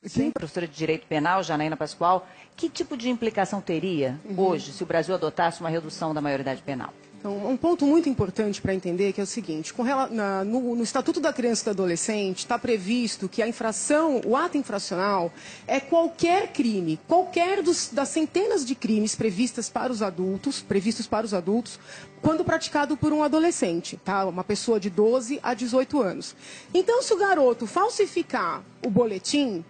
Sim, professora de Direito Penal, Janaína Pascoal, que tipo de implicação teria hoje se o Brasil adotasse uma redução da maioridade penal? Então, um ponto muito importante para entender que é o seguinte, no Estatuto da Criança e do Adolescente está previsto que a infração, o ato infracional, é qualquer crime, das centenas de crimes previstos para os adultos, quando praticado por um adolescente, tá? Uma pessoa de 12 a 18 anos. Então, se o garoto falsificar o boletim,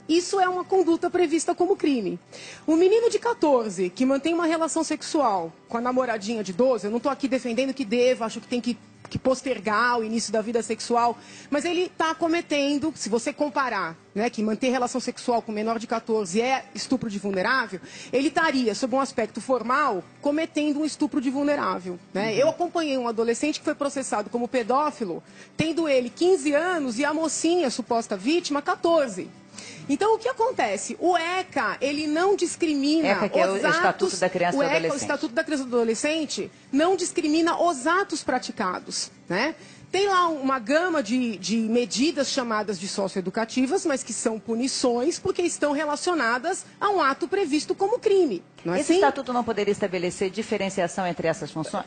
isso é uma conduta prevista como crime. O menino de 14 que mantém uma relação sexual com a namoradinha de 12, eu não estou aqui defendendo que deva, acho que tem que postergar o início da vida sexual, mas ele está cometendo, se você comparar, né, que manter relação sexual com menor de 14 é estupro de vulnerável, ele estaria, sob um aspecto formal, cometendo um estupro de vulnerável. Né? Eu acompanhei um adolescente que foi processado como pedófilo, tendo ele 15 anos e a mocinha, suposta vítima, 14. Então, o que acontece? O ECA, ele não discrimina ECA, que é o Estatuto da Criança e do Adolescente. O Estatuto da Criança e do Adolescente não discrimina os atos praticados, né? Tem lá uma gama de medidas chamadas de socioeducativas, mas que são punições porque estão relacionadas a um ato previsto como crime. Não é Esse assim? estatuto não poderia estabelecer diferenciação entre essas funções?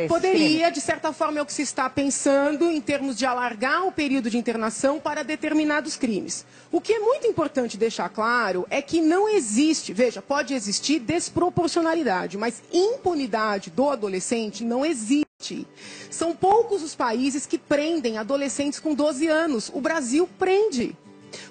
Poderia, de certa forma, é o que se está pensando em termos de alargar o período de internação para determinados crimes. O que é muito importante deixar claro é que não existe, veja, pode existir desproporcionalidade, mas impunidade do adolescente não existe. São poucos os países que prendem adolescentes com 12 anos. O Brasil prende.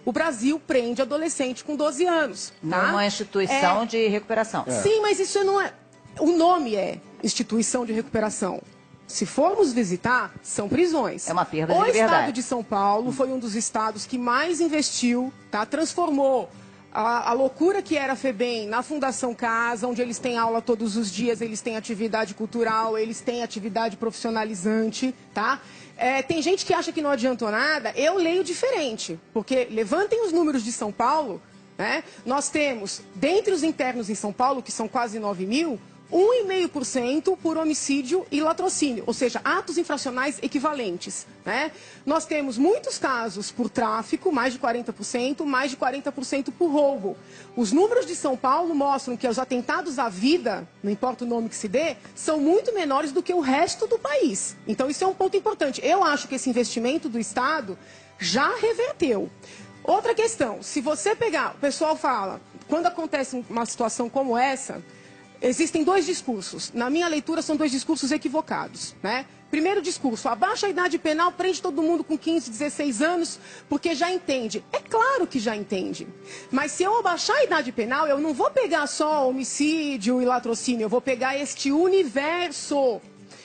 O Brasil prende adolescente com 12 anos. Tá? Não é uma instituição de recuperação. Sim, mas isso não é... O nome é instituição de recuperação. Se formos visitar, são prisões. É uma perda de liberdade. O estado de São Paulo foi um dos estados que mais investiu, tá? Transformou a loucura que era a FEBEM na Fundação Casa, onde eles têm aula todos os dias, eles têm atividade cultural, eles têm atividade profissionalizante, tá? Tem gente que acha que não adiantou nada, eu leio diferente, porque levantem os números de São Paulo, né? Nós temos, dentre os internos em São Paulo, que são quase 9 mil, 1,5% por homicídio e latrocínio, ou seja, atos infracionais equivalentes. Né? Nós temos muitos casos por tráfico, mais de 40%, mais de 40% por roubo. Os números de São Paulo mostram que os atentados à vida, não importa o nome que se dê, são muito menores do que o resto do país. Então isso é um ponto importante. Eu acho que esse investimento do Estado já reverteu. Outra questão, se você pegar, o pessoal fala, quando acontece uma situação como essa, existem dois discursos. Na minha leitura, são dois discursos equivocados. Né? Primeiro discurso, abaixa a idade penal, prende todo mundo com 15, 16 anos, porque já entende. É claro que já entende. Mas se eu abaixar a idade penal, eu não vou pegar só homicídio e latrocínio, eu vou pegar este universo.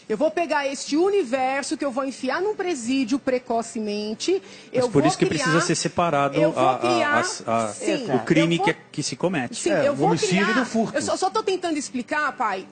Eu vou pegar este universo que eu vou enfiar num presídio precocemente. Mas por isso que precisa ser separado o crime que se comete. Sim, eu vou homicídio criar, do furto. Eu só estou tentando explicar, pai,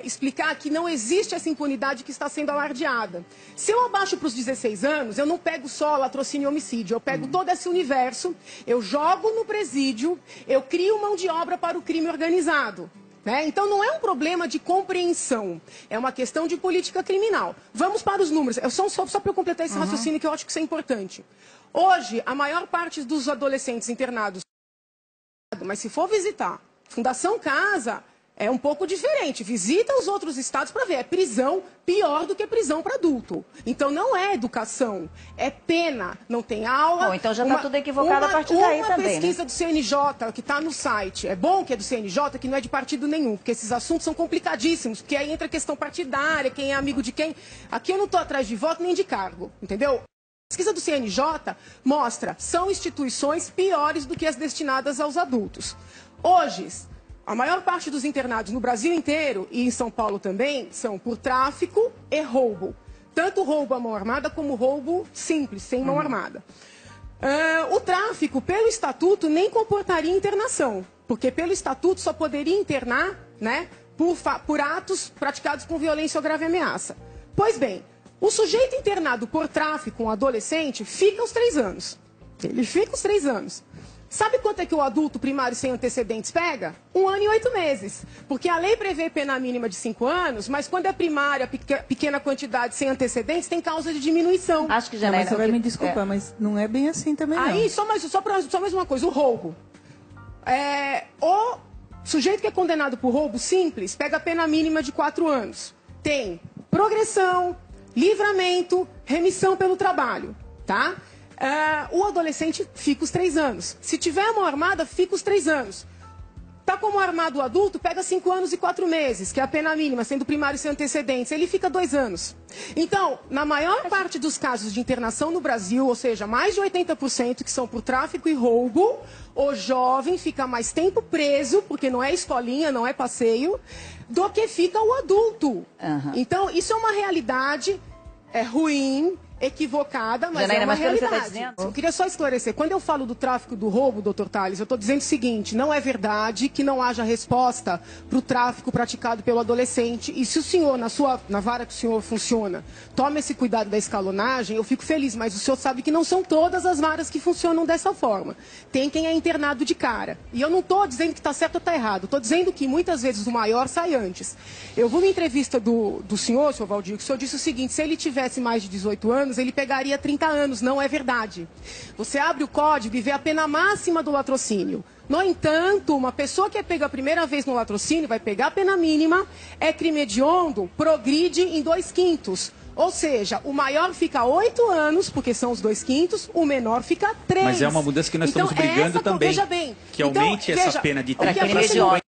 explicar que não existe essa impunidade que está sendo alardeada. Se eu abaixo para os 16 anos, eu não pego só latrocínio e homicídio, eu pego todo esse universo, eu jogo no presídio, eu crio mão de obra para o crime organizado. Né? Então, não é um problema de compreensão, é uma questão de política criminal. Vamos para os números. Só para eu completar esse raciocínio, que eu acho que isso é importante. Hoje, a maior parte dos adolescentes internados, mas se for visitar Fundação Casa, é um pouco diferente. Visita os outros estados para ver. É prisão pior do que prisão para adulto. Então, não é educação, é pena. Não tem aula. Bom, então já está tudo equivocado a partir daí também, Uma pesquisa do CNJ, que está no site. É bom que é do CNJ, que não é de partido nenhum, porque esses assuntos são complicadíssimos, porque aí entra a questão partidária, quem é amigo de quem. Aqui eu não estou atrás de voto nem de cargo, entendeu? A pesquisa do CNJ mostra, são instituições piores do que as destinadas aos adultos. Hoje, a maior parte dos internados no Brasil inteiro e em São Paulo também são por tráfico e roubo. Tanto roubo à mão armada como roubo simples, sem mão armada. O tráfico, pelo estatuto, nem comportaria internação, porque pelo estatuto só poderia internar, né, por atos praticados com violência ou grave ameaça. Pois bem, o sujeito internado por tráfico, um adolescente, fica os 3 anos. Ele fica os 3 anos. Sabe quanto é que o adulto primário sem antecedentes pega? 1 ano e 8 meses. Porque a lei prevê pena mínima de 5 anos, mas quando é primária, pequena quantidade sem antecedentes, tem causa de diminuição. Acho que já mas você vai me desculpar, mas não é bem assim também, não. Aí, só mais uma coisa, o roubo. O sujeito que é condenado por roubo simples pega a pena mínima de 4 anos. Tem progressão, livramento, remissão pelo trabalho, tá? O adolescente fica os 3 anos. Se tiver mão armada, fica os 3 anos. Tá como armado o adulto, pega 5 anos e 4 meses, que é a pena mínima, sendo primário sem antecedentes. Ele fica 2 anos. Então, na maior parte dos casos de internação no Brasil, ou seja, mais de 80% que são por tráfico e roubo, o jovem fica mais tempo preso, porque não é escolinha, não é passeio, do que fica o adulto. Então, isso é uma realidade ruim, equivocada, mas Janaína, é uma realidade. Você tá dizendo? Eu queria só esclarecer. Quando eu falo do tráfico e do roubo, doutor Tales, eu estou dizendo o seguinte, não é verdade que não haja resposta para o tráfico praticado pelo adolescente. E se o senhor, na vara que o senhor funciona, toma esse cuidado da escalonagem, eu fico feliz, mas o senhor sabe que não são todas as varas que funcionam dessa forma. Tem quem é internado de cara. E eu não estou dizendo que está certo ou está errado. Estou dizendo que muitas vezes o maior sai antes. Eu vi uma entrevista do senhor Valdir, que o senhor disse o seguinte, se ele tivesse mais de 18 anos, ele pegaria 30 anos. Não é verdade. Você abre o código e vê a pena máxima do latrocínio. No entanto, uma pessoa que é pega a primeira vez no latrocínio vai pegar a pena mínima, é crime hediondo, progride em 2/5. Ou seja, o maior fica 8 anos, porque são os 2/5, o menor fica 3. Mas é uma mudança que nós estamos brigando também. Veja bem. Que aumente essa pena de 30 para 50.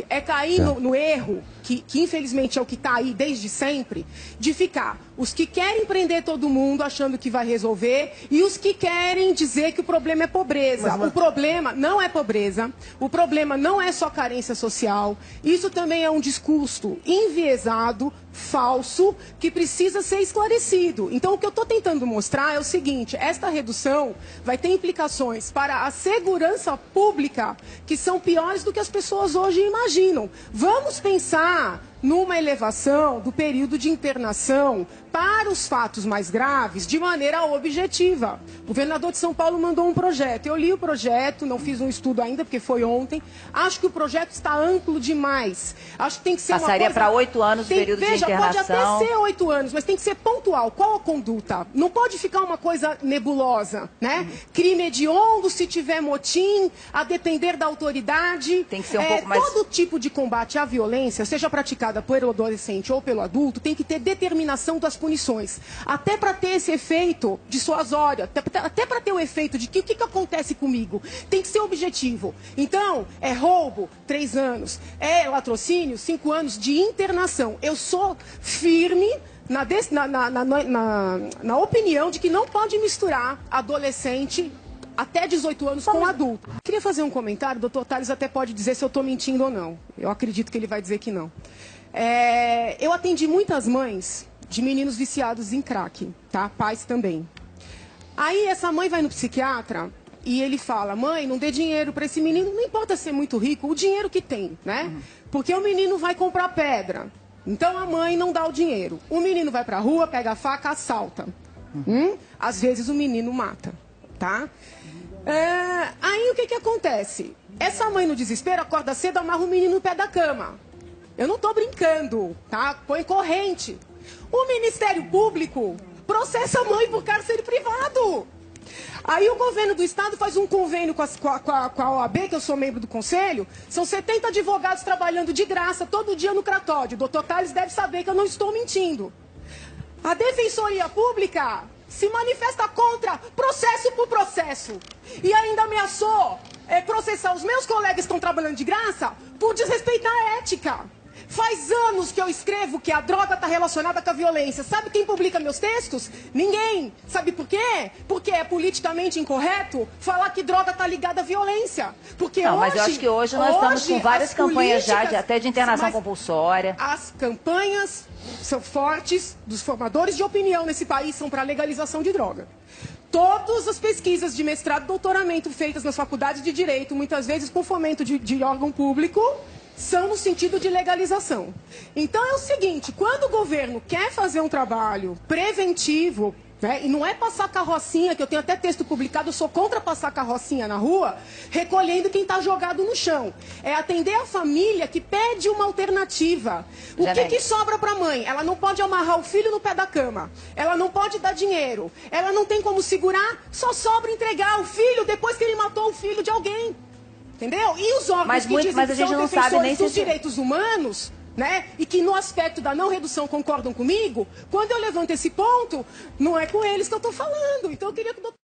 É cair no erro, que infelizmente é o que está aí desde sempre, de ficar os que querem prender todo mundo achando que vai resolver e os que querem dizer que o problema é pobreza. O problema não é pobreza, o problema não é só carência social, isso também é um discurso enviesado, falso, que precisa ser esclarecido. Então, o que eu estou tentando mostrar é o seguinte, esta redução vai ter implicações para a segurança pública que são piores do que as pessoas hoje imaginam. Vamos pensar numa elevação do período de internação para os fatos mais graves de maneira objetiva. O governador de São Paulo mandou um projeto. Eu li o projeto, não fiz um estudo ainda, porque foi ontem. Acho que o projeto está amplo demais. Acho que tem que ser Passaria uma coisa... para 8 anos o período de internação. Pode até ser 8 anos, mas tem que ser pontual. Qual a conduta? Não pode ficar uma coisa nebulosa, né? Crime hediondo, se tiver motim, a depender da autoridade. Tem que ser um pouco mais... Todo tipo de combate à violência, seja praticada pelo adolescente ou pelo adulto, tem que ter determinação das punições. Até para ter esse efeito dissuasório, até para ter o efeito de que o que acontece comigo, tem que ser objetivo. Então, é roubo, 3 anos, é latrocínio, 5 anos de internação. Eu sou firme na opinião de que não pode misturar adolescente até 18 anos com adulto. Queria fazer um comentário, o doutor Tales até pode dizer se eu estou mentindo ou não. Eu acredito que ele vai dizer que não. Eu atendi muitas mães de meninos viciados em crack, tá? Pais também. Aí essa mãe vai no psiquiatra e ele fala, mãe, não dê dinheiro para esse menino, não importa ser muito rico, o dinheiro que tem, né? Porque o menino vai comprar pedra. Então a mãe não dá o dinheiro. O menino vai para a rua, pega a faca, assalta. Às vezes o menino mata, tá? Aí o que acontece? Essa mãe no desespero acorda cedo, amarra o menino no pé da cama. Eu não estou brincando, tá? Põe corrente. O Ministério Público processa a mãe por cárcere privado. Aí o governo do estado faz um convênio com a OAB, que eu sou membro do conselho. São 70 advogados trabalhando de graça todo dia no Cratódio. O doutor Tales deve saber que eu não estou mentindo. A Defensoria Pública se manifesta contra processo por processo. E ainda ameaçou processar os meus colegas que estão trabalhando de graça por desrespeitar a ética. Faz anos que eu escrevo que a droga está relacionada com a violência. Sabe quem publica meus textos? Ninguém. Sabe por quê? Porque é politicamente incorreto falar que droga está ligada à violência. Porque não, hoje, mas eu acho que hoje nós estamos com várias campanhas já, até de internação compulsória. As campanhas são fortes dos formadores de opinião nesse país, são para a legalização de droga. Todas as pesquisas de mestrado e doutoramento feitas nas faculdades de Direito, muitas vezes com fomento de órgão público, são no sentido de legalização. Então é o seguinte, quando o governo quer fazer um trabalho preventivo Né? E não é passar carrocinha, que eu tenho até texto publicado, eu sou contra passar carrocinha na rua, recolhendo quem está jogado no chão. É atender a família que pede uma alternativa. O que sobra para a mãe? Ela não pode amarrar o filho no pé da cama, ela não pode dar dinheiro, ela não tem como segurar, só sobra entregar o filho depois que ele matou o filho de alguém. Entendeu? E os órgãos que dizem que são defensores dos direitos humanos, né? E que no aspecto da não redução concordam comigo, quando eu levanto esse ponto, não é com eles que eu estou falando. Então eu queria que o doutor...